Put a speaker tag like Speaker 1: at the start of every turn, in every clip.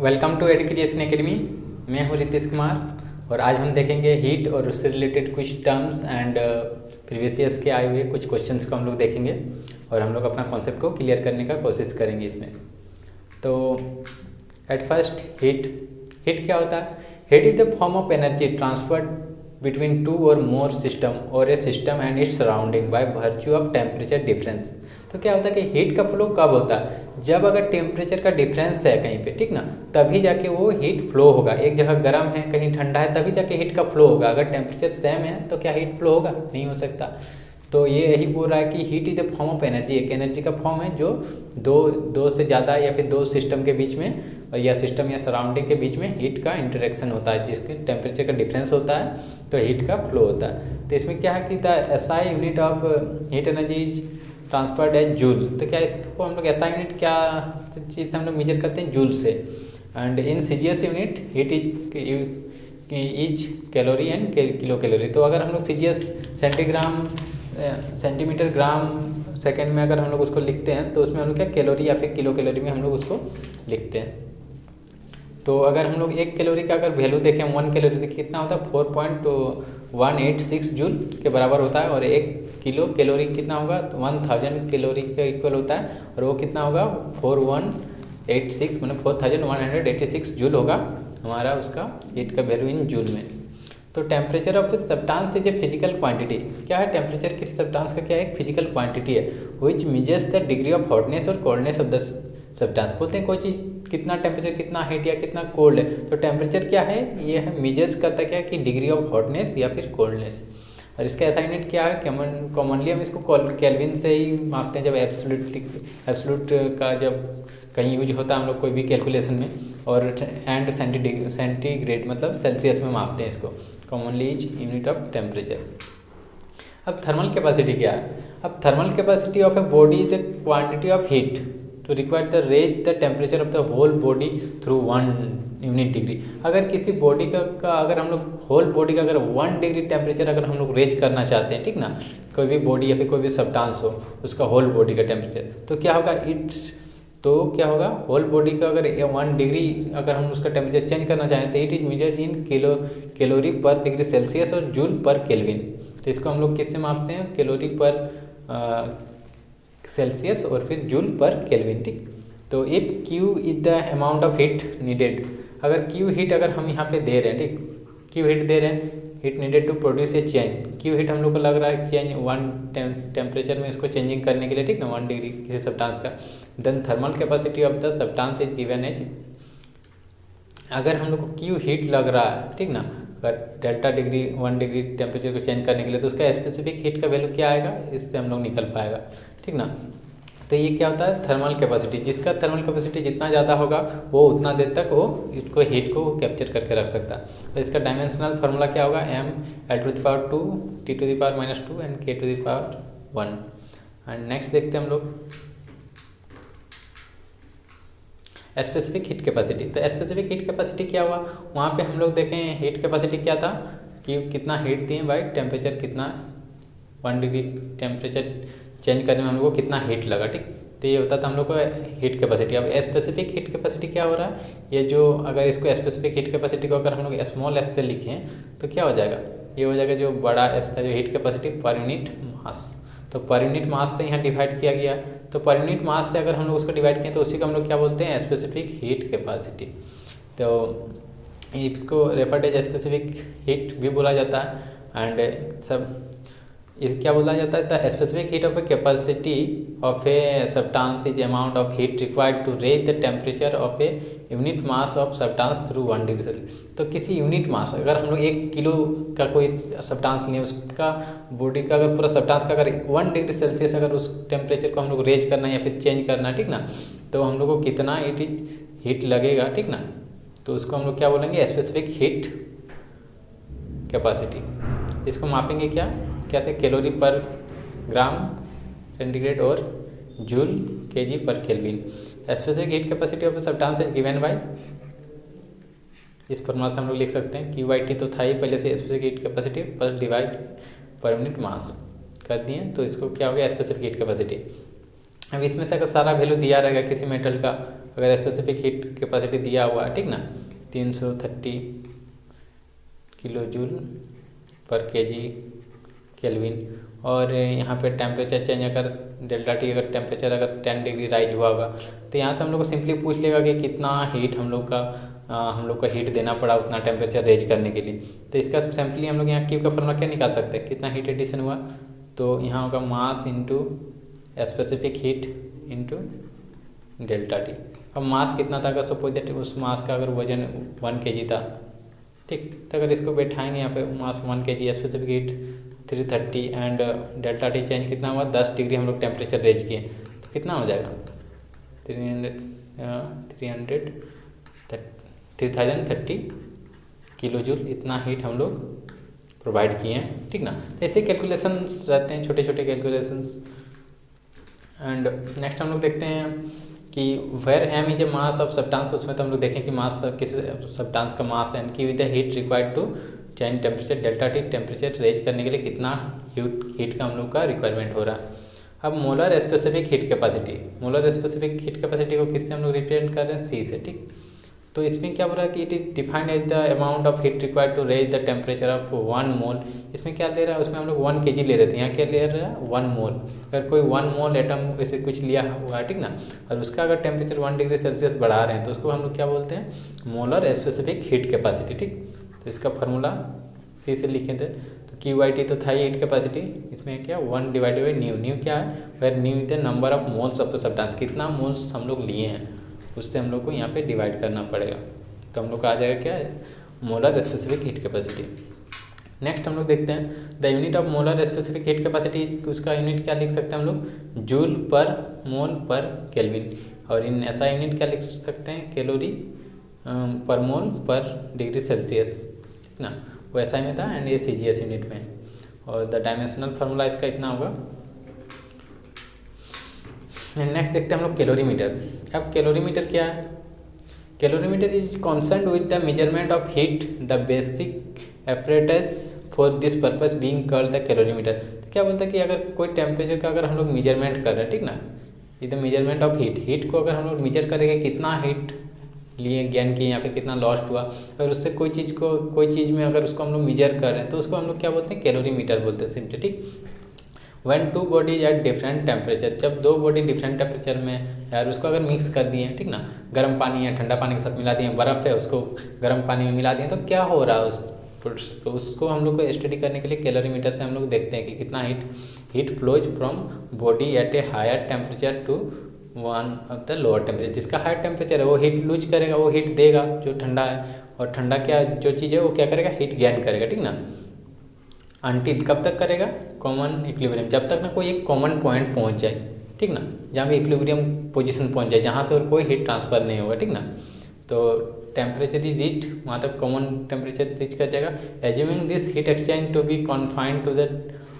Speaker 1: Welcome to Ed Creation Academy. मैं हूँ रितेश कुमार और आज हम देखेंगे हीट और उससे रिलेटेड कुछ टर्म्स एंड प्रीवियस ईयर्स के आए हुए कुछ क्वेश्चंस को हम लोग देखेंगे और हम लोग अपना कॉन्सेप्ट को क्लियर करने का कोशिश करेंगे इसमें। तो एट फर्स्ट हीट क्या होता है? Heat is the form of energy transferred between two or more system or a system and its surrounding by virtue of temperature difference. तो क्या होता है कि हीट का फ्लो कब होता है? जब अगर टेम्परेचर का डिफरेंस है कहीं पे, ठीक ना, तभी जाके वो हीट फ्लो होगा। एक जगह गर्म है कहीं ठंडा है तभी जाके हीट का फ्लो होगा। अगर टेम्परेचर सेम है तो क्या हीट फ्लो होगा? नहीं हो सकता। तो ये यही बोल रहा है कि heat is the form of energy. एक एनर्जी का फॉर्म है जो दो से ज़्यादा या फिर दो सिस्टम के बीच में या सिस्टम या सराउंडिंग के बीच में हीट का इंटरेक्शन होता है, जिसके टेम्परेचर का डिफरेंस होता है तो हीट का फ्लो होता है। तो इसमें क्या है कि the SI unit of heat energy is transferred as joule. तो क्या इसको हम लोग एसआई यूनिट क्या चीज़ से हम लोग मेजर करते हैं? जूल से। And in CGS unit heat is calorie and kilo calorie. तो अगर हम लोग सीजीएस सेंटीमीटर ग्राम सेकेंड में अगर हम लोग उसको लिखते हैं तो उसमें हम लोग क्या कैलोरी या फिर किलो कैलोरी में हम लोग उसको लिखते हैं। तो अगर हम लोग एक कैलोरी का अगर वैल्यू देखें, 1 कैलोरी देखिए कितना होता है? 4.186 जूल के बराबर होता है। और एक किलो कैलोरी कितना होगा? तो 1000 कैलोरी के इक्वल होता है। और वो कितना होगा? 4186 मतलब 4186 जूल होगा हमारा उसका हीट का वैल्यू इन जूल में। तो temperature of substance is a physical quantity. क्या है टेम्परेचर? किसी सब्सटेंस का क्या है? एक फिजिकल क्वांटिटी है विच measures the degree of hotness और कोल्डनेस ऑफ द सब्सटेंस। बोलते हैं कोई चीज़ कितना टेम्परेचर, कितना हीट या कितना कोल्ड है। तो टेम्परेचर क्या है? ये है मेजर्स करता क्या कि डिग्री ऑफ हॉटनेस या फिर कोल्डनेस। और इसका ऐसा यूनिट क्या है? कॉमनली हम इसको केल्विन से ही मापते हैं जब एब्सोल्यूट का जब कहीं यूज होता है हम लोग कोई भी कैलकुलेशन में। और एंड सेंटीग्रेड मतलब सेल्सियस में मापते हैं इसको। Commonly is unit of temperature. अब थर्मल कैपेसिटी क्या है? अब thermal capacity of a body is the quantity of heat to require the raise the temperature of the whole body through 1 unit degree. अगर किसी बॉडी का अगर हम लोग होल बॉडी का अगर 1 डिग्री टेम्परेचर अगर हम लोग रेज करना चाहते हैं, ठीक ना, कोई भी बॉडी या फिर कोई भी सब्सटेंस हो उसका होल बॉडी का टेम्परेचर, तो क्या होगा? क्या होगा? होल बॉडी का अगर 1 डिग्री अगर हम उसका टेम्परेचर चेंज करना चाहें तो it is measured in calorie पर डिग्री सेल्सियस और जूल पर केल्विन। तो इसको हम लोग किससे मापते हैं? कैलोरी पर सेल्सियस और फिर जूल पर केल्विन, ठीक। तो if Q is the amount of heat needed, अगर क्यू हीट अगर हम यहाँ पे दे रहे हैं, ठीक, क्यू हीट दे रहे हैं, heat needed to produce a change. Q heat हम लोग को लग रहा है चेंज 1 टेम्परेचर में इसको चेंजिंग करने के लिए, ठीक ना, 1 डिग्री किसी सब्सटेंस का। Then thermal capacity of the substance is given as, अगर हम लोग को क्यू हीट लग रहा है, ठीक ना, अगर डेल्टा डिग्री 1 डिग्री टेम्परेचर को चेंज करने के लिए तो उसका स्पेसिफिक हीट का वैल्यू क्या आएगा? इससे हम लोग निकल पाएगा, ठीक ना। तो ये क्या होता है? Thermal capacity. जिसका थर्मल कैपेसिटी जितना ज़्यादा होगा वो उतना देर तक वो इसको हीट को कैप्चर करके रख सकता है। तो इसका डायमेंशनल फार्मूला क्या होगा? m(L)2 T⁻⁻2 and K⁻1। And next देखते हैं हम लोग स्पेसिफिक हीट कैपेसिटी। तो स्पेसिफिक हीट कैपेसिटी क्या हुआ? वहाँ पे हम लोग देखें हीट कैपेसिटी क्या था कि कितना हीट दिए बाई टेम्परेचर, कितना 1 डिग्री टेम्परेचर चेंज करने में हम लोग को कितना हीट लगा, ठीक। तो ये होता था हम लोग को हीट कैपेसिटी। अब स्पेसिफिक हीट कैपेसिटी क्या हो रहा है? ये जो अगर इसको स्पेसिफिक हीट कैपेसिटी को अगर हम लोग स्मॉल एस से लिखें तो क्या हो जाएगा? ये हो जाएगा जो बड़ा एस था, जो हीट कैपेसिटी पर यूनिट मास। तो पर यूनिट मास से यहाँ डिवाइड किया गया। तो पर यूनिट मास से अगर हम लोग उसको डिवाइड किए तो उसी को हम लोग क्या बोलते हैं? Specific heat capacity. तो इसको रेफर्ड एज स्पेसिफिक हीट भी बोला जाता है। एंड सब ये क्या बोला जाता है? The specific heat of a capacity of a substance is amount of heat required to raise the temperature of a unit mass of substance through 1 degree Celsius. तो किसी यूनिट मास, अगर हम लोग 1 किलो का कोई सब्सटेंस लें, उसका body का अगर पूरा सब्सटेंस का अगर 1 डिग्री सेल्सियस अगर उस टेम्परेचर को हम लोग रेज करना है या फिर चेंज करना है, ठीक ना, तो हम लोग को कितना हीट लगेगा, ठीक ना। तो उसको हम लोग क्या बोलेंगे? Specific heat capacity. इसको मापेंगे क्या कैसे? कैलोरी पर ग्राम सेंटीग्रेड और जूल केजी पर kelvin. Specific heat capacity of substance is given by, इस फॉर्मूला से हम लोग लिख सकते हैं QT तो था ही पहले से, स्पेसिफिक हीट कैपेसिटी पर डिवाइड पर यूनिट मास कर दिए तो इसको क्या हो गया? Specific heat capacity. अब इसमें से अगर सारा वैल्यू दिया रहेगा किसी मेटल का, अगर स्पेसिफिक हीट कैपेसिटी दिया हुआ है, ठीक ना, 330 किलो जूल पर केजी केल्विन, और यहाँ पे टेम्परेचर चेंज अगर डेल्टा टी अगर टेम्परेचर अगर 10 डिग्री राइज हुआ होगा, तो यहाँ से हम लोग को सिंपली पूछ लेगा कि कितना हीट हम लोग का हीट देना पड़ा उतना टेम्परेचर रेज करने के लिए। तो इसका सिंपली हम लोग यहाँ क्यू का फॉर्मूला क्या निकाल सकते हैं, कितना हीट एडिशन हुआ, तो यहाँ होगा मास into specific heat into delta T. अब मास कितना था, अगर सपोज दैट उस मास का अगर वजन 1 kg था, ठीक, तो अगर इसको बैठाएंगे यहाँ पे मास 1 kg, specific heat 330 and delta T change कितना हुआ 10 डिग्री हम लोग टेम्परेचर रेज किए, तो कितना हो जाएगा 3030 किलो जूल, इतना हीट हम लोग प्रोवाइड किए हैं, ठीक ना। तो ऐसे कैलकुलेशंस रहते हैं, छोटे छोटे कैलकुलेशंस। एंड नेक्स्ट हम लोग देखते हैं कि where M is a mass of substance, उसमें तो हम लोग देखें कि मास किस सब्सटेंस का मास है, एंड की with the heat required to change temperature delta T, temperature raise करने के लिए कितना हीट का हम लोग का रिक्वायरमेंट हो रहा है। अब molar specific heat capacity, molar specific heat capacity को किससे हम लोग रिप्रेजेंट कर रहे हैं, सी से, ठीक। तो इसमें क्या बोल रहा है कि it is defined as the amount of heat required to raise the temperature of 1 mole. इसमें क्या ले रहा है, उसमें हम लोग 1 kg ले रहे थे, यहाँ क्या ले रहा है 1 मोल। अगर कोई 1 मोल एटम ऐसे कुछ लिया हुआ है, ठीक ना, और उसका अगर टेम्परेचर 1 डिग्री सेल्सियस बढ़ा रहे हैं, तो उसको हम लोग क्या बोलते हैं, मोलर स्पेसिफिक हीट कैपेसिटी, ठीक। तो इसका फार्मूला सी से लिखे थे, तो QIT तो था ही हीट कैपेसिटी, इसमें क्या 1 डिवाइडेड बाई न्यू, न्यू क्या है, where nu is the number of moles of the substance, कितना मोल्स हम लोग लिए हैं उससे हम लोग को यहाँ पे डिवाइड करना पड़ेगा, तो हम लोग का आ जाएगा क्या है, molar specific heat capacity. Next हम लोग देखते हैं the unit of molar specific heat capacity, उसका यूनिट क्या लिख सकते हैं हम लोग, जूल पर मोल पर केल्विन, और इन ऐसा यूनिट क्या लिख सकते हैं, कैलोरी पर मोल पर डिग्री सेल्सियस, ठीक ना, वो SI में था एंड ये CGS यूनिट में। और द डायमेंशनल फार्मूला इसका इतना होगा। नेक्स्ट देखते हैं हम लोग कैलोरीमीटर। अब कैलोरीमीटर क्या है, calorimeter is concern with the measurement of heat, the basic apparatus for this purpose being called the calorimeter. तो क्या बोलता है कि अगर कोई टेम्परेचर का अगर हम लोग मेजरमेंट कर रहे हैं, ठीक ना, इधर मेजरमेंट ऑफ हीट को अगर हम लोग मेजर करेंगे कितना हीट लिए गेन किए या फिर कितना लॉस्ट हुआ, अगर उससे कोई चीज़ में अगर उसको हम लोग मेजर कर रहे हैं, तो उसको हम लोग क्या बोलते हैं, कैलोरीमीटर बोलते हैं सिंपली, ठीक। When 2 bodies at different temperature, जब 2 बॉडी डिफरेंट टेम्परेचर में यार उसको अगर मिक्स कर दिए, ठीक ना, गर्म पानी या ठंडा पानी के साथ मिला दिए, बर्फ़ है उसको गर्म पानी में मिला दिए, तो क्या हो रहा है तो उसको हम लोग को स्टडी करने के लिए कैलोरीमीटर से हम लोग देखते हैं कि कितना heat flows from body at a higher temperature to one of the lower temperature. जिसका हाई टेम्परेचर है वो हीट लूज करेगा, वो हीट देगा जो ठंडा है, और ठंडा क्या जो चीज़ है वो क्या करेगा, हीट गेन करेगा, ठीक ना। अनटिल कब तक करेगा, कॉमन इक्विलिब्रियम, जब तक ना कोई एक कॉमन पॉइंट पहुंच जाए, ठीक ना, जहाँ पे इक्विलिब्रियम पोजीशन पहुंच जाए, जहाँ से और कोई हीट ट्रांसफर नहीं होगा, ठीक ना। तो टेम्परेचर इज रीच, वहाँ तक कॉमन टेम्परेचर रीच कर जाएगा। Assuming this heat exchange to be confined to the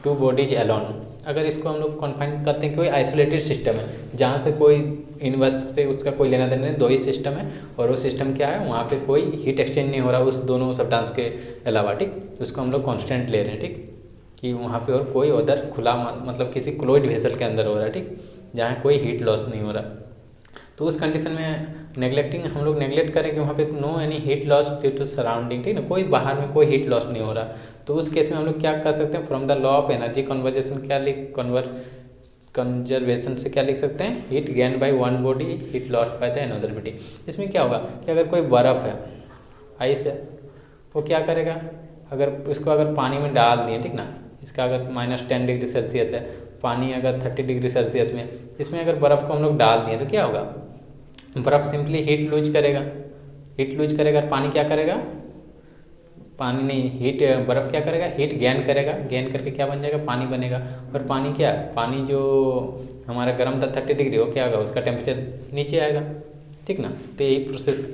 Speaker 1: 2 bodies alone, अगर इसको हम लोग कॉन्फाइन करते हैं कोई आइसोलेटेड सिस्टम है, जहाँ से कोई यूनिवर्स से उसका कोई लेना देना नहीं, 2 ही सिस्टम है, और वो सिस्टम क्या है, वहाँ पे कोई हीट एक्सचेंज नहीं हो रहा उस दोनों सब्सटेंस के अलावा, ठीक। उसको हम लोग कांस्टेंट ले रहे हैं, ठीक, कि वहाँ पे और कोई उधर खुला मतलब किसी क्लोज्ड वेसल के अंदर हो रहा है, ठीक, जहाँ कोई हीट लॉस नहीं हो रहा। तो उस कंडीशन में हम लोग नेगलेक्ट करेंगे, वहाँ पे no any heat loss due to surrounding, ठीक ना, कोई बाहर में कोई हीट लॉस नहीं हो रहा। तो उस केस में हम लोग क्या कर सकते हैं, from the law of energy conservation से क्या लिख सकते हैं, heat gain by one body heat lost by the another body. इसमें क्या होगा कि अगर कोई बर्फ़ है, आइस है, वो क्या करेगा, अगर उसको अगर पानी में डाल दिए, ठीक ना, इसका अगर -10 डिग्री सेल्सियस है, पानी अगर 30 डिग्री सेल्सियस में, इसमें अगर बर्फ़ को हम लोग डाल दिए तो क्या होगा, बर्फ़ सिंपली हीट लूज करेगा, पानी क्या करेगा, पानी नहीं, बर्फ़ क्या करेगा, हीट गेन करेगा, गेन करके क्या बन जाएगा, पानी बनेगा। और पानी जो हमारा गर्म था 30 डिग्री, वो क्या होगा, उसका टेम्परेचर नीचे आएगा, ठीक ना। तो यही प्रोसेस है।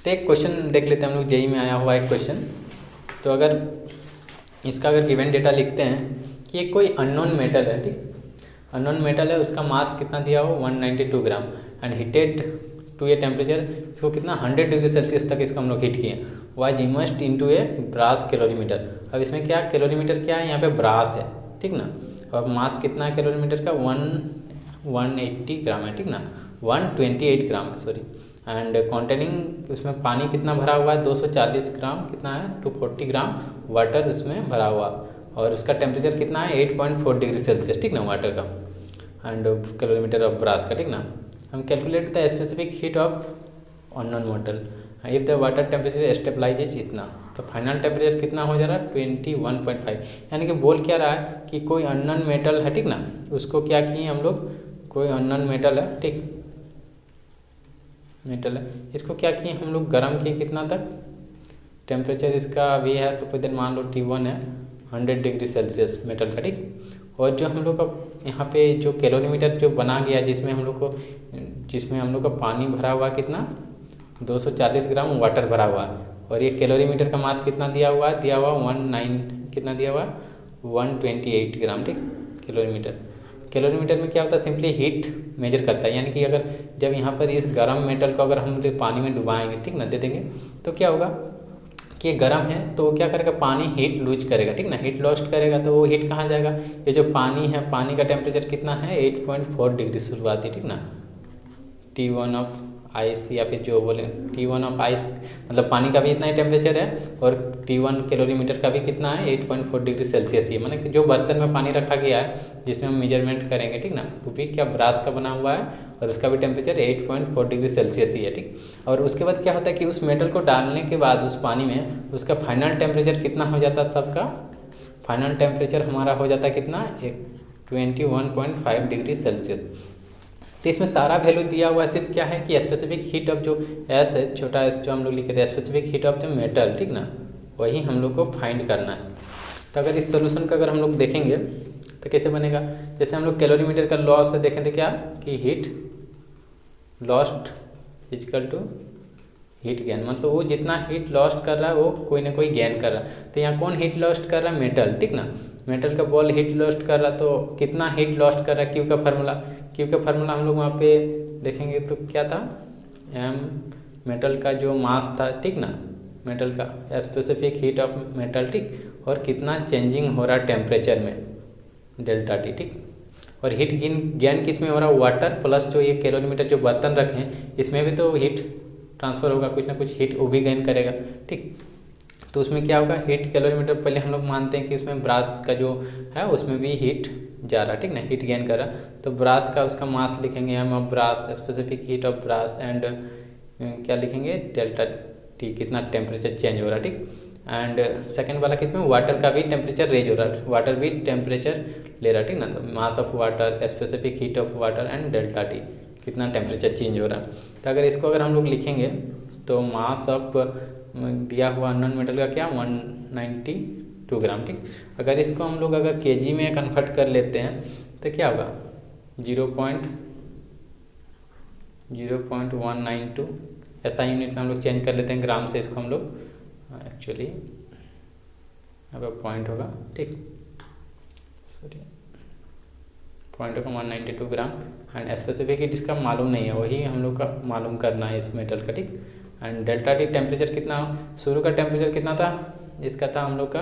Speaker 1: तो एक क्वेश्चन देख लेते हैं हम लोग, जेई में आया हुआ एक क्वेश्चन। तो अगर इसका गिवन डेटा लिखते हैं कि एक कोई अननोन मेटल है, ठीक, अननोन मेटल है, उसका मास कितना दिया हो 192 gram and heated to a temperature, इसको कितना 100 डिग्री सेल्सियस तक इसको हम लोग हीट किए, was immersed into a brass calorimeter. अब इसमें कैलोरीमीटर क्या है, यहाँ पे ब्रास है, ठीक ना, और मास कितना है कैलोरीमीटर का 180 ग्राम है, ठीक ना, 128 ग्राम है, सॉरी। एंड कॉन्टेनिंग उसमें पानी कितना भरा हुआ है, 240 ग्राम, कितना है 240 ग्राम वाटर उसमें भरा हुआ, और उसका टेम्परेचर कितना है 8.4 डिग्री सेल्सियस, ठीक ना, वाटर का, एंड कैलोरीमीटर ऑफ ब्रास का, ठीक ना। हम calculate the specific heat of unknown metal if the water temperature stabilises इतना, तो फाइनल टेम्परेचर कितना हो जा रहा है 21.5, यानी कि बोल क्या रहा है कि कोई अननोन मेटल है, ठीक ना, उसको क्या किए हम लोग, कोई अननोन मेटल है, ठीक, मेटल है, इसको क्या किए हम लोग गर्म किए कितना तक, टेम्परेचर इसका अभी है सपोज दैट मान लो T1 है 100 डिग्री सेल्सियस मेटल का, ठीक। और जो हम लोग का यहाँ पे जो कैलोरीमीटर जो बना गया जिसमें हम लोग का पानी भरा हुआ कितना 240 ग्राम वाटर भरा हुआ, और ये कैलोरीमीटर का मास कितना दिया हुआ है, दिया हुआ 19 कितना दिया हुआ 128 ग्राम, ठीक। कैलोरीमीटर में क्या होता है, सिंपली हीट मेजर करता है, यानी कि अगर जब यहाँ पर इस गर्म मेटल को अगर हम पानी में डुबाएंगे, ठीक ना, दे देंगे, तो क्या होगा कि गर्म है तो क्या करेगा, पानी हीट लूज करेगा, ठीक ना, हीट लॉस्ट करेगा, तो वो हीट कहाँ जाएगा, ये जो पानी है, पानी का टेम्परेचर कितना है 8.4 डिग्री शुरुआती, ठीक ना, T1 ऑफ आइस, या फिर जो बोले T1 ऑफ आइस मतलब पानी का भी इतना ही टेम्परेचर है, और T1 कैलोरीमीटर का भी कितना है 8.4 डिग्री सेल्सियस ही, माने कि जो बर्तन में पानी रखा गया है जिसमें हम मेजरमेंट करेंगे, ठीक ना, वो भी क्या ब्रास का बना हुआ है, और उसका भी टेम्परेचर 8.4 डिग्री सेल्सियस ही है, ठीक। और उसके बाद क्या होता है कि उस मेटल को डालने के बाद उस पानी में उसका फाइनल टेम्परेचर कितना हो जाता है, सबका फाइनल टेम्परेचर हमारा हो जाता है कितना 21.5 डिग्री सेल्सियस। तो इसमें सारा वैल्यू दिया हुआ है, सिर्फ क्या है कि स्पेसिफिक हीट ऑफ जो एस है, छोटा एस जो हम लोग लिखे थे, specific heat of the metal, ठीक ना, वही हम लोग को फाइंड करना है। तो अगर इस सोल्यूशन का अगर हम लोग देखेंगे तो कैसे बनेगा, जैसे हम लोग कैलोरीमीटर का लॉ से देखें थे क्या कि heat lost equal to heat gain, मतलब वो जितना हीट लॉस्ट कर रहा है वो कोई ना कोई गेन कर रहा है। तो यहाँ कौन हीट लॉस्ट कर रहा है, मेटल, ठीक ना, मेटल का बॉल हीट लॉस्ट कर रहा है, तो कितना हीट लॉस्ट कर रहा है, क्यू का फार्मूला हम लोग वहाँ पे देखेंगे तो क्या था, एम मेटल का जो मास था, ठीक ना, मेटल का स्पेसिफिक हीट ऑफ मेटल, ठीक, और कितना चेंजिंग हो रहा है टेम्परेचर में डेल्टा टी, ठीक। और हीट गेन किस में हो रहा है, वाटर प्लस जो ये कैलोरीमीटर जो बर्तन रखे हैं इसमें भी तो हीट ट्रांसफ़र होगा, कुछ ना कुछ हीट वो भी गेन करेगा, ठीक। तो उसमें क्या होगा, हीट कैलोरीमीटर पहले हम लोग मानते हैं कि उसमें ब्रास का जो है उसमें भी हीट जा रहा, ठीक ना, हीट गेन कर रहा, तो ब्रास का उसका मास लिखेंगे हम, of brass specific heat of brass, and क्या लिखेंगे डेल्टा टी, कितना टेम्परेचर चेंज हो रहा, ठीक। एंड सेकंड वाला किसमें, वाटर का भी टेम्परेचर रेज हो रहा, वाटर भी टेम्परेचर ले रहा, ठीक ना, तो mass of water specific heat of water and delta T, कितना टेम्परेचर चेंज हो रहा। तो अगर इसको अगर हम लोग लिखेंगे तो मास ऑफ दिया हुआ अननोन मेटल का क्या 192 ग्राम, ठीक। अगर इसको हम लोग अगर केजी में कन्वर्ट कर लेते हैं तो क्या होगा 0.0192, ऐसा यूनिट में हम लोग चेंज कर लेते हैं, ग्राम से इसको हम लोग एक्चुअली अब पॉइंट होगा, ठीक, सॉरी पॉइंट होगा 192 ग्राम, एंड स्पेसिफिक हीट इसका मालूम नहीं है, वही हम लोग का मालूम करना है इस मेटल का, ठीक। एंड डेल्टा टी टेम्परेचर कितना, शुरू का टेम्परेचर कितना था, इसका था हम लोग का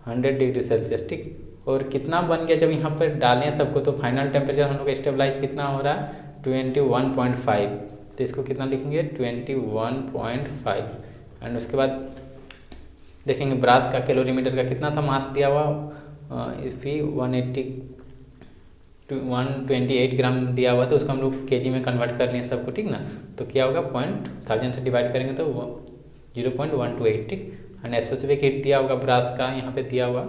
Speaker 1: 100 डिग्री सेल्सियस, ठीक। और कितना बन गया जब यहाँ पर डालें सबको, तो फाइनल टेम्परेचर हम लोग स्टेबलाइज कितना हो रहा है 21.5, तो इसको कितना लिखेंगे 21.5। एंड उसके बाद देखेंगे ब्रास का कैलोरीमीटर का कितना था मास दिया हुआ, इफ़ी 128 ग्राम दिया हुआ, तो उसको हम लोग केजी में कन्वर्ट कर लिए सबको, ठीक ना, तो क्या होगा 1000 से डिवाइड करेंगे तो 0.128, ठीक। एंड स्पेसिफिक हीट दिया होगा ब्रास का, यहाँ पे दिया हुआ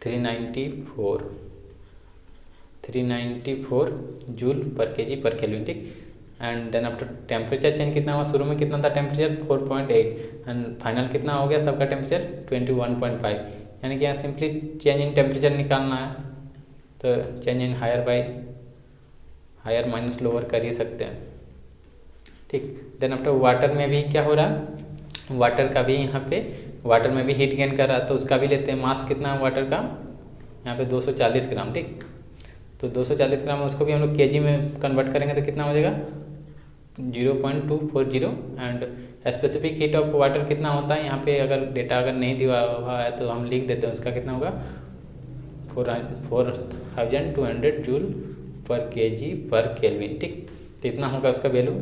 Speaker 1: 394 जूल पर केजी पर केल्विन, ठीक। And then after temperature change कितना हुआ, शुरू में कितना था टेम्परेचर 4.8, एंड फाइनल कितना हो गया सबका टेम्परेचर 21.5, यानी कि यहाँ सिंपली चेंज इन टेम्परेचर निकालना है, तो change in higher minus lower कर ही सकते हैं, ठीक। देन आफ्टर वाटर में भी क्या हो रहा है, वाटर का भी यहाँ पे वाटर में भी हीट गेन कर रहा है, तो उसका भी लेते हैं, मास कितना है वाटर का यहाँ पे 240 ग्राम, ठीक। तो 240 ग्राम उसको भी हम लोग केजी में कन्वर्ट करेंगे तो कितना हो जाएगा 0.240। And specific heat of water कितना होता है, यहाँ पे अगर डेटा अगर नहीं दिया हुआ है तो हम लिख देते हैं, उसका कितना होगा 4200 जूल पर केजी पर केल्विन, ठीक। तो इतना होगा उसका वैल्यू।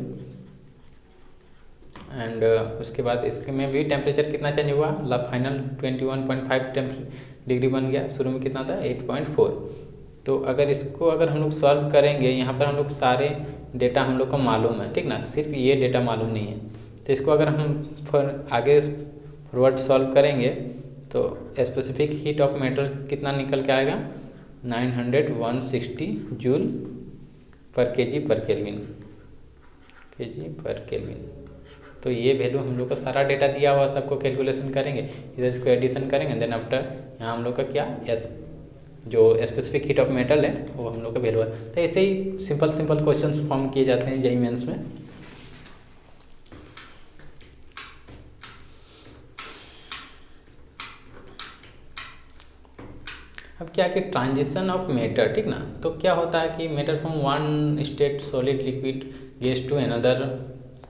Speaker 1: एंड उसके बाद इसके में भी टेम्परेचर कितना चेंज हुआ, फाइनल 21.5 डिग्री बन गया, शुरू में कितना था 8.4। तो अगर इसको अगर हम लोग सॉल्व करेंगे, यहाँ पर हम लोग सारे डेटा हम लोग को मालूम है, ठीक ना, सिर्फ ये डेटा मालूम नहीं है। तो इसको अगर हम आगे फॉरवर्ड सॉल्व करेंगे तो स्पेसिफिक हीट ऑफ मेटल कितना निकल के आएगा, 900 जूल पर केजी पर केल्विन, तो ये वैल्यू हम लोग का सारा डेटा दिया हुआ, सबको कैलकुलेशन करेंगे, इधर इसको एडिशन करेंगे, देन आफ्टर यहाँ हम लोग का क्या जो स्पेसिफिक हीट ऑफ मेटल है वो हम लोग का वैल्यू है। तो ऐसे ही सिंपल क्वेश्चंस फॉर्म किए जाते हैं जेईई मेंस में। अब क्या कि ट्रांजिशन ऑफ मैटर, ठीक ना, तो क्या होता है कि matter from one state solid liquid gas to another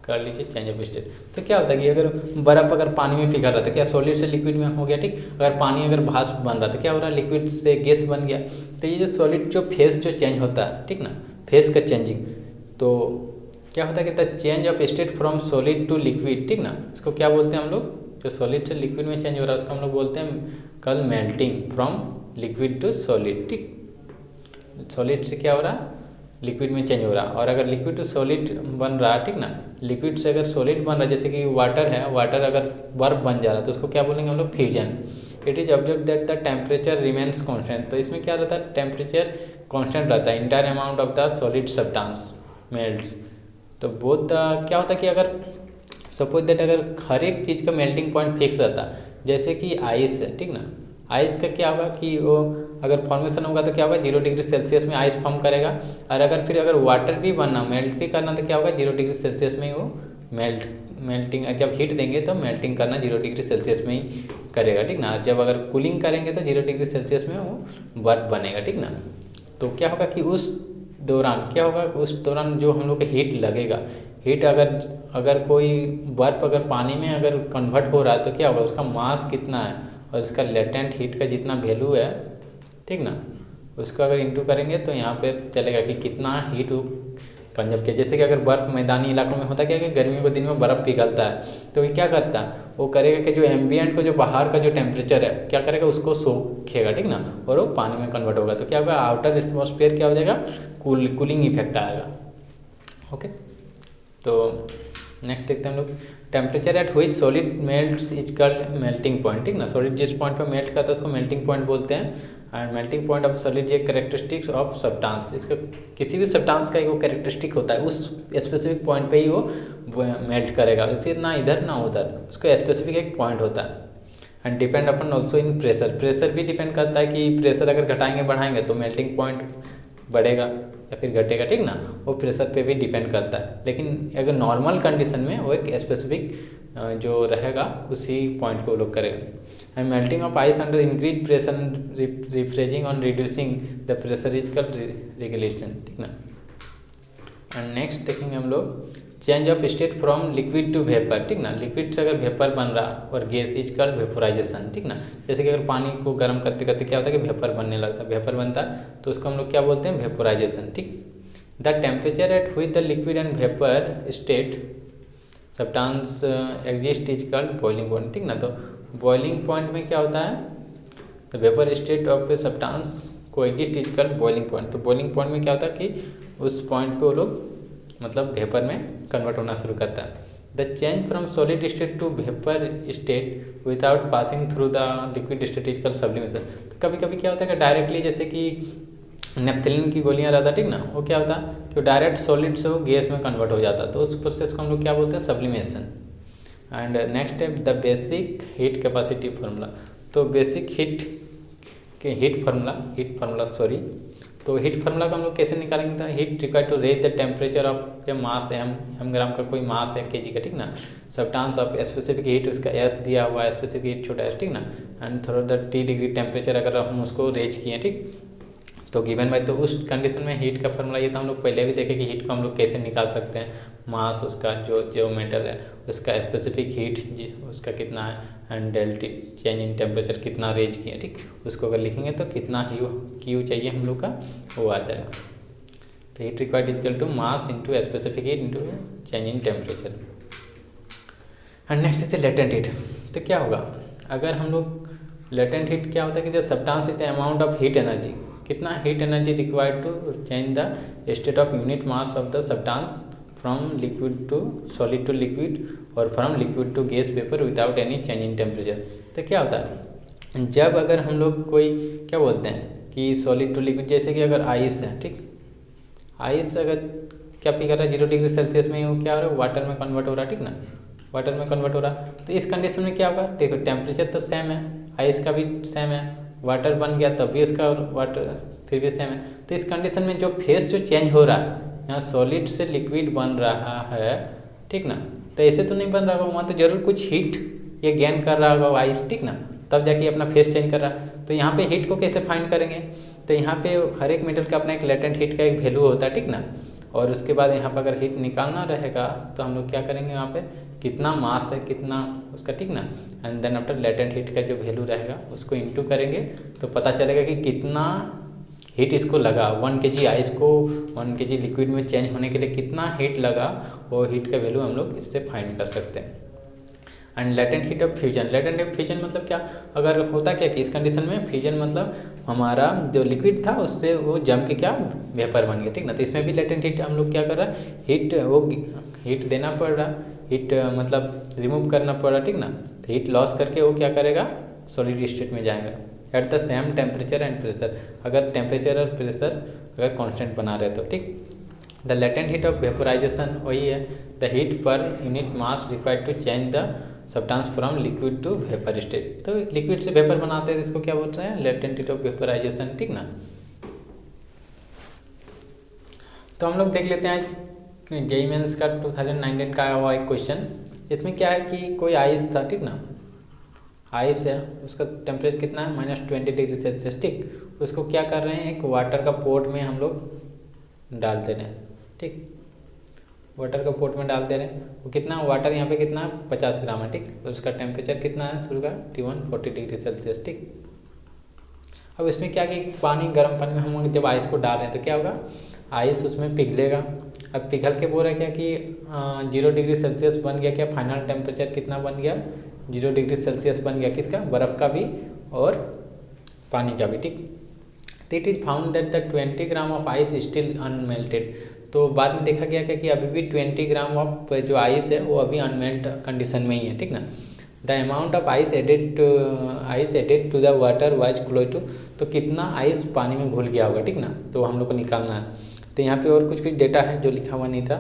Speaker 1: कर लीजिए चेंज ऑफ स्टेट। तो क्या होता है कि अगर बर्फ़ अगर पानी में पिघल रहा था, क्या सॉलिड से लिक्विड में हो गया, ठीक। अगर पानी अगर भाप बन रहा था, क्या हो रहा है, लिक्विड से गैस बन गया। तो ये जो सॉलिड जो फेस जो चेंज होता है, ठीक ना, फेस का चेंजिंग, तो क्या होता है कि the change of state from solid to liquid, ठीक ना, इसको क्या बोलते हैं हम लोग, जो सॉलिड से लिक्विड में चेंज हो रहा है उसको हम लोग बोलते हैं कल melting from liquid to solid, ठीक। सॉलिड से क्या हो रहा है, लिक्विड में चेंज हो रहा है। और अगर लिक्विड टू सॉलिड बन रहा है, ठीक ना, लिक्विड से अगर सॉलिड बन रहा है, जैसे कि वाटर है, वाटर अगर बर्फ बन जा रहा है तो उसको क्या बोलेंगे हम लोग, fusion. It is observe that the temperature remains constant. तो इसमें क्या रहता है, टेम्परेचर कॉन्स्टेंट रहता है, entire amount of the solid substance melts. तो बोथ क्या होता है कि अगर सपोज दैट अगर हर एक चीज़ का मेल्टिंग पॉइंट फिक्स रहता है, जैसे कि आइस है, ठीक ना, आइस का क्या होगा कि वो अगर फॉर्मेशन होगा तो क्या होगा 0 डिग्री सेल्सियस में आइस फॉर्म करेगा। और अगर वाटर भी बनना, मेल्ट भी करना, तो क्या होगा 0 डिग्री सेल्सियस में ही वो मेल्टिंग जब हीट देंगे तो मेल्टिंग करना 0 डिग्री सेल्सियस में ही करेगा, ठीक ना। जब अगर कूलिंग करेंगे तो 0 डिग्री सेल्सियस में वो बर्फ बनेगा, ठीक ना। तो क्या होगा कि उस दौरान जो हम लोग को हीट लगेगा, हीट अगर कोई बर्फ अगर पानी में अगर कन्वर्ट हो रहा है तो क्या होगा, उसका मास कितना है और इसका लेटेंट हीट का जितना वैल्यू है, ठीक ना, उसको अगर इंटू करेंगे तो यहाँ पे चलेगा कि कितना हीट कंजर्व किया। जैसे कि अगर बर्फ़ मैदानी इलाकों में होता क्या कि गर्मियों के दिन में बर्फ़ पिघलता है, तो ये क्या करता है, वो करेगा कि जो एम्बियंट को जो बाहर का जो टेम्परेचर है क्या करेगा, उसको सोखेगा, ठीक ना, और वो पानी में कन्वर्ट होगा। तो क्या होगा, आउटर एटमॉस्फेयर क्या हो जाएगा, कूलिंग इफेक्ट आएगा। ओके, तो नेक्स्ट देखते हैं हम लोग, टेम्परेचर एट हुई solid melts is called melting point, ठीक ना। सॉलिड जिस पॉइंट पर मेल्ट करता है उसको मेल्टिंग पॉइंट बोलते हैं। And melting point of solid ये कैरेक्टरिस्टिक्स ऑफ सब्सटेंस, इसका किसी भी सब्सटेंस का एक वो कैरेक्टरिस्टिक होता है, उस स्पेसिफिक पॉइंट पे ही वो मेल्ट करेगा, इसे ना इधर ना उधर, उसका स्पेसिफिक एक पॉइंट होता है। And depend upon also in pressure भी डिपेंड करता है कि प्रेशर अगर घटाएंगे बढ़ाएंगे तो मेल्टिंग पॉइंट बढ़ेगा या फिर घटेगा, ठीक ना, वो प्रेशर पे भी डिपेंड करता है। लेकिन अगर नॉर्मल कंडीशन में वो एक स्पेसिफिक जो रहेगा उसी पॉइंट को लोग करेगा। And melting of ice under increase pressure refreezing on reducing the प्रेशरिजिकल रेगुलेशन, ठीक ना। एंड नेक्स्ट देखेंगे हम लोग, change of state from liquid to vapour, ठीक ना। लिक्विड से अगर वेपर बन रहा और गैस इज कॉल्ड वेपोराइजेशन, ठीक ना। जैसे कि अगर पानी को गर्म करते करते क्या होता है कि वेपर बनने लगता है, वेपर बनता है तो उसको हम लोग क्या बोलते हैं, वेपोराइजेशन, ठीक। The temperature at which the liquid and vapour state substance exist is called boiling point, ठीक ना। तो बॉइलिंग पॉइंट में क्या होता है, the vapour state of a substance को exist is called boiling point. तो बॉइलिंग पॉइंट में क्या होता है कि उस पॉइंट पे वो लोग मतलब वेपर में कन्वर्ट होना शुरू करता है। The change from solid state to vapour state without passing through the liquid state is called sublimation. तो कभी कभी क्या होता है कि डायरेक्टली, जैसे कि नेफ्थलीन की गोलियां रहता है, ठीक ना, वो क्या होता है कि डायरेक्ट सॉलिड से वो गैस में कन्वर्ट हो जाता है, तो उस प्रोसेस को हम लोग क्या बोलते हैं, सब्लिमेशन। एंड नेक्स्ट है the basic heat capacity formula. तो बेसिक हीट फार्मूला तो हीट फार्मूला को हम लोग कैसे निकालेंगे, तो heat required to raise the temperature of a mass M gram का कोई मास है केजी का, ठीक ना, सब्सटेंस ऑफ स्पेसिफिक हीट, उसका एस दिया हुआ है, स्पेसिफिक हीट छोटा एस, ठीक ना, एंड थोड़ा द टी डिग्री टेम्परेचर अगर हम उसको रेज किए, ठीक, तो गिवन बाय, तो उस कंडीशन में हीट का फार्मूला ये तो हम लोग पहले भी देखे कि हीट को हम लोग कैसे निकाल सकते हैं, मास उसका जो मेटल है उसका स्पेसिफिक हीट उसका कितना है, and delta change in temperature कितना रेंज किया, ठीक, उसको अगर लिखेंगे तो कितना क्यू चाहिए हम लोग का वो आ जाएगा। तो heat required equal to mass into specific heat into change in temperature. And next है लेटेंट हीट। तो क्या होगा अगर हम लोग लेटेंट हीट क्या होता है कि the substance is the amount of heat energy, कितना heat energy required to change the state of unit mass of the substance from liquid to solid to liquid और from liquid to gas vapour without any change in temperature. तो क्या होता है जब अगर हम लोग कोई क्या बोलते हैं कि सॉलिड टू लिक्विड, जैसे कि अगर आइस है, ठीक, आइस अगर क्या पिघल रहा है 0 डिग्री सेल्सियस में, वो क्या हो रहा है वाटर में कन्वर्ट हो रहा है, ठीक ना, वाटर में कन्वर्ट हो रहा। तो इस कंडीशन में क्या होगा, देखो टेम्परेचर तो सेम है, आइस का भी सेम है, वाटर बन गया तब भी उसका वाटर फिर भी सेम है। तो इस कंडीशन में जो फेस जो चेंज हो रहा है, यहाँ सॉलिड से लिक्विड बन रहा है, ठीक ना, तो ऐसे तो नहीं बन रहा होगा, वहाँ तो जरूर कुछ हीट ये गेन कर रहा होगा आइस, ठीक ना, तब जाके अपना फेस चेंज कर रहा है। तो यहाँ पे हीट को कैसे फाइंड करेंगे, तो यहाँ पे हर एक मेटल का अपना एक लेटेंट हीट का एक वैल्यू होता है, ठीक ना, और उसके बाद यहाँ पर अगर हीट निकालना रहेगा तो हम लोग क्या करेंगे, यहाँ पे कितना मास है कितना उसका, ठीक ना, and then after latent heat का जो वैल्यू रहेगा उसको इनटू करेंगे तो पता चलेगा कि कितना हीट इसको लगा, 1 kg आइस को 1 kg लिक्विड में चेंज होने के लिए कितना हीट लगा, वो हीट का वैल्यू हम लोग इससे फाइंड कर सकते हैं। And latent heat of fusion, latent heat fusion मतलब क्या, अगर होता क्या कि इस कंडीशन में फ्यूजन मतलब हमारा जो लिक्विड था उससे वो जम के क्या वेपर बन गया, ठीक ना, तो इसमें भी लेटेंट हीट हम लोग क्या कर रहा है, हीट वो हीट देना पड़ रहा, हीट मतलब रिमूव करना पड़ रहा, ठीक ना, तो हीट लॉस करके वो क्या करेगा सॉलिड स्टेट में जाएगा at the same temperature and pressure, अगर टेम्परेचर और प्रेशर अगर कांस्टेंट बना रहे तो, ठीक। The latent heat of vaporisation वही है, the heat per unit mass required to change the substance from liquid to vapour state. तो लिक्विड से वेपर बनाते हैं, इसको क्या बोल रहे हैं, लेटेंट हीट ऑफ वेपोराइजेशन, ठीक ना। तो हम लोग देख लेते हैं जेईई मेंस का 2019 का आया हुआ एक क्वेश्चन। इसमें क्या है कि कोई आइस था, ठीक ना, आइस है, उसका टेम्परेचर कितना है -20 डिग्री सेल्सियस, ठीक। उसको क्या कर रहे हैं, एक वाटर का पोर्ट में हम लोग डाल दे रहे हैं, ठीक, वाटर का पोर्ट में डाल दे रहे हैं। वो कितना वाटर यहाँ पे कितना 50 ग्राम है, ठीक, और उसका टेम्परेचर कितना है शुरू का T140 डिग्री सेल्सियस, ठीक। अब इसमें क्या कि पानी गर्म पानी में हम जब आइस को डाल रहे हैं तो क्या होगा, आइस उसमें पिघलेगा। अब पिघल के बोल रहा है क्या कि 0 डिग्री सेल्सियस बन गया, क्या फाइनल टेम्परेचर कितना बन गया 0 डिग्री सेल्सियस बन गया, किसका, बर्फ़ का भी और पानी का भी, ठीक। तो it is found that the 20 gram of ice still unmelted. तो बाद में देखा गया कि अभी भी 20 ग्राम ऑफ जो आइस है वो अभी अनमेल्ट कंडीशन में ही है, ठीक ना। The amount of ice added to the water wise close to, तो कितना आइस पानी में घुल गया होगा, ठीक ना, तो हम लोग को निकालना है। तो यहाँ पे और कुछ डेटा है जो लिखा हुआ नहीं था,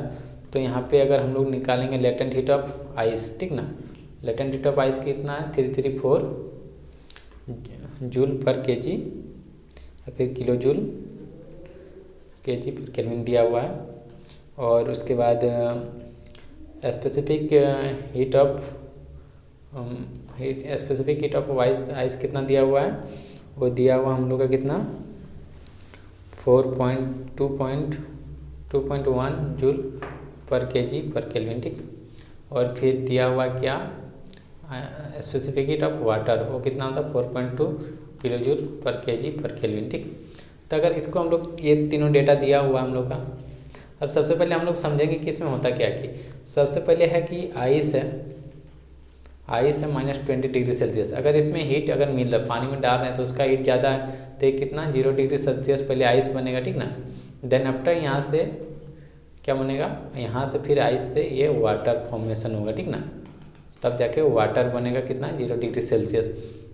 Speaker 1: तो यहाँ पे अगर हम लोग निकालेंगे लेटेंट हीट ऑफ आइस, ठीक ना, लेटेंट हीट ऑफ आइस कितना है 334 जूल पर केजी या फिर किलो जूल केजी पर केल्विन दिया हुआ है। और उसके बाद स्पेसिफिक हीट ऑफ आइस कितना दिया हुआ है, वो दिया हुआ हम लोग का कितना 2.1 जूल पर केजी पर केल्विन, ठीक। और फिर दिया हुआ क्या स्पेसिफिक हीट ऑफ वाटर, वो कितना होता है 4.2 किलो जूल पर केजी पर केल्विन, ठीक। तो अगर इसको हम लोग ये तीनों डेटा दिया हुआ हम लोग का, अब सबसे पहले हम लोग समझेंगे कि इसमें होता क्या कि सबसे पहले है कि आइस है -20 डिग्री सेल्सियस। अगर इसमें हीट अगर मिल रहा है, पानी में डाल रहे हैं तो उसका हीट ज़्यादा है, तो ये कितना 0 डिग्री सेल्सियस पहले आइस बनेगा, ठीक ना। देन आफ्टर यहाँ से क्या बनेगा, यहाँ से फिर आइस से ये वाटर फॉर्मेशन होगा, ठीक ना, तब जाके वाटर बनेगा कितना 0 डिग्री सेल्सियस।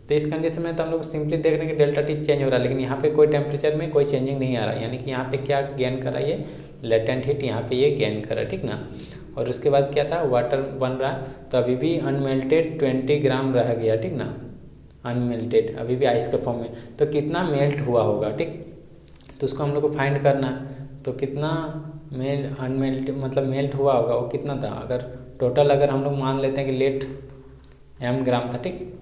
Speaker 1: तो इस कंडीशन में तो हम लोग सिंपली देख रहे हैं कि डेल्टा टी चेंज हो रहा है, लेकिन यहाँ पे कोई टेम्परेचर में कोई चेंजिंग नहीं आ रहा है, यानी कि यहाँ पे क्या गेन कर रहा है, ये लेटेंट हीट यहाँ पे ये गेन कर रहा है, ठीक ना। और उसके बाद क्या था, वाटर बन रहा है, तो अभी भी अनमेल्टेड 20 ग्राम रह गया, ठीक ना, अनमेल्टेड अभी भी आइस के फॉर्म में, तो कितना मेल्ट हुआ होगा, ठीक। तो उसको हम लोग को फाइंड करना है, तो कितना मेल्ट हुआ होगा, वो कितना था, अगर टोटल अगर हम लोग मान लेते हैं कि लेट m ग्राम था, ठीक,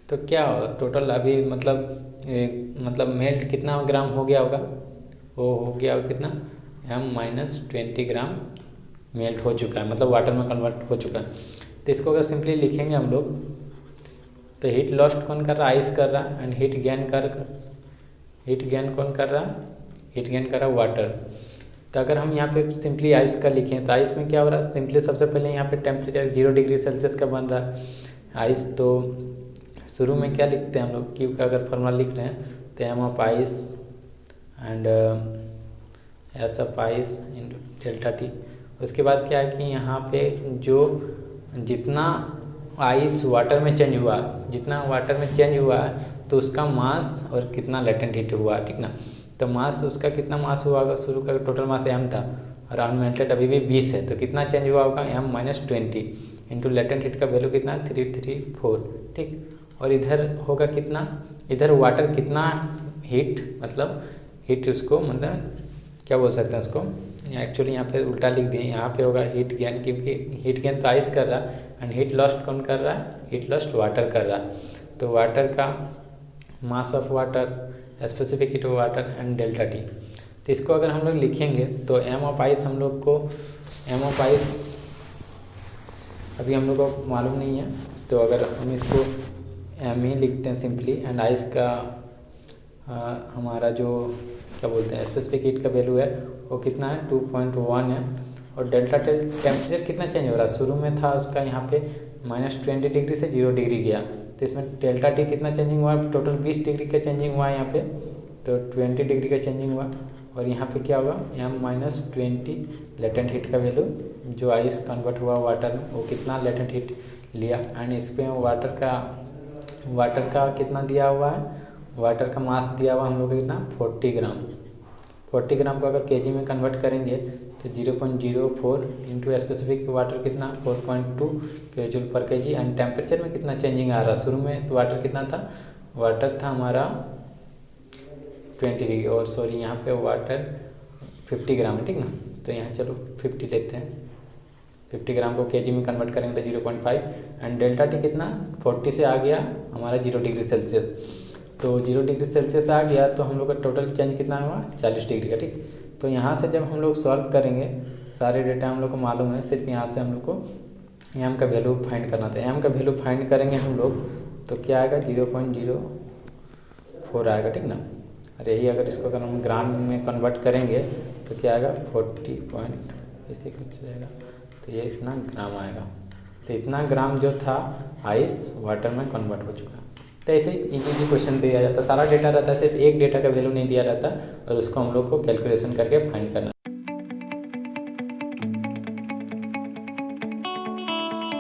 Speaker 1: तो क्या टोटल अभी मतलब मेल्ट कितना ग्राम हो गया होगा, वो हो गया होगा कितना m-20 ग्राम मेल्ट हो चुका है, मतलब वाटर में कन्वर्ट हो चुका है। तो इसको अगर सिंपली लिखेंगे हम लोग, तो हीट लॉस्ट कौन कर रहा है, आइस कर रहा है, एंड हीट गेन कौन कर रहा है, हीट गेन कर रहा है वाटर। तो अगर हम यहाँ पे सिंपली आइस का लिखें तो आइस में क्या हो रहा है, सिंपली सबसे पहले यहाँ पे टेम्परेचर 0 डिग्री सेल्सियस का बन रहा है आइस। तो शुरू में क्या लिखते हैं हम लोग, क्यू का अगर फॉर्मूला लिख रहे हैं तो M of ice and S of ice in delta T. उसके बाद क्या है कि यहाँ पे जो जितना आइस वाटर में चेंज हुआ, जितना वाटर में चेंज हुआ है तो उसका मास और कितना लेटेंट हीट हुआ, ठीक ना। तो मास उसका कितना मास हुआ होगा, शुरू का टोटल मास m था और अनमेल्टेड अभी भी 20 है, तो कितना चेंज हुआ होगा m-20 इंटू लेटेंट हीट का वैल्यू कितना 334, ठीक। और इधर होगा कितना, इधर वाटर कितना हीट, मतलब हीट उसको मतलब क्या बोल सकते हैं उसको, एक्चुअली यहाँ पे उल्टा लिख दिए, यहाँ पे होगा हीट गेन, क्योंकि हीट गेन तो आइस कर रहा है एंड हीट लॉस्ट कौन कर रहा है, हीट लॉस्ट वाटर कर रहा है। तो वाटर का mass of water, specific heat of water and delta T. तो इसको अगर हम लोग लिखेंगे तो एम ऑफ आइस हम लोग को, एम ऑफ आइस अभी हम लोग को मालूम नहीं है, तो अगर हम इसको एम ही लिखते हैं सिंपली एंड आइस का हमारा जो क्या बोलते हैं स्पेसिफिक हीट का वैल्यू है वो कितना है 2.1 है। और डेल्टा टेम्परेचर कितना चेंज हो रहा है, शुरू में था उसका यहाँ पे -20 डिग्री से 0 डिग्री गया, तो इसमें डेल्टा टी कितना चेंजिंग हुआ, टोटल 20 डिग्री का चेंजिंग हुआ है यहाँ पे, तो 20 डिग्री का चेंजिंग हुआ। और यहाँ पे क्या होगा m-20 लेटेंट हीट का वैल्यू, जो आइस कन्वर्ट हुआ वाटर में वो कितना लेटेंट हीट लिया। एंड इस पर वाटर का कितना दिया हुआ है, वाटर का मास दिया हुआ हम लोग को कितना 40 ग्राम। 40 ग्राम को अगर केजी में कन्वर्ट करेंगे तो 0.04 इंटू स्पेसिफिक वाटर कितना 4.2 kJ पर केजी। एंड टेम्परेचर में कितना चेंजिंग आ रहा, शुरू में वाटर कितना था, वाटर था हमारा 20 डिग्री, और सॉरी यहाँ पे वाटर 50 ग्राम है, ठीक ना। तो यहाँ चलो 50 लेते हैं, 50 ग्राम को केजी में कन्वर्ट करेंगे तो 0.5 एंड डेल्टा टी कितना 40 से आ गया हमारा 0 डिग्री सेल्सियस। तो 0 डिग्री सेल्सियस आ गया तो हम लोग का टोटल चेंज कितना हुआ 40 डिग्री का, ठीक। तो यहाँ से जब हम लोग सॉल्व करेंगे, सारे डेटा हम लोग को मालूम है, सिर्फ यहाँ से हम लोग को एम का वैल्यू फाइंड करना था। एम का वैल्यू फाइंड करेंगे हम लोग तो क्या आएगा 0.04 आएगा, ठीक ना। और यही अगर इसको अगर हम ग्राम में कन्वर्ट करेंगे तो क्या आएगा 40 पॉइंट इसी कुछ रहेगा, तो ये इतना ग्राम आएगा। तो इतना ग्राम जो था आइस वाटर में कन्वर्ट हो चुका। तो ऐसे इजी क्वेश्चन दिया जाता, सारा डेटा रहता है, सिर्फ एक डेटा का वैल्यू नहीं दिया रहता और उसको हम लोग को कैलकुलेशन करके फाइंड करना।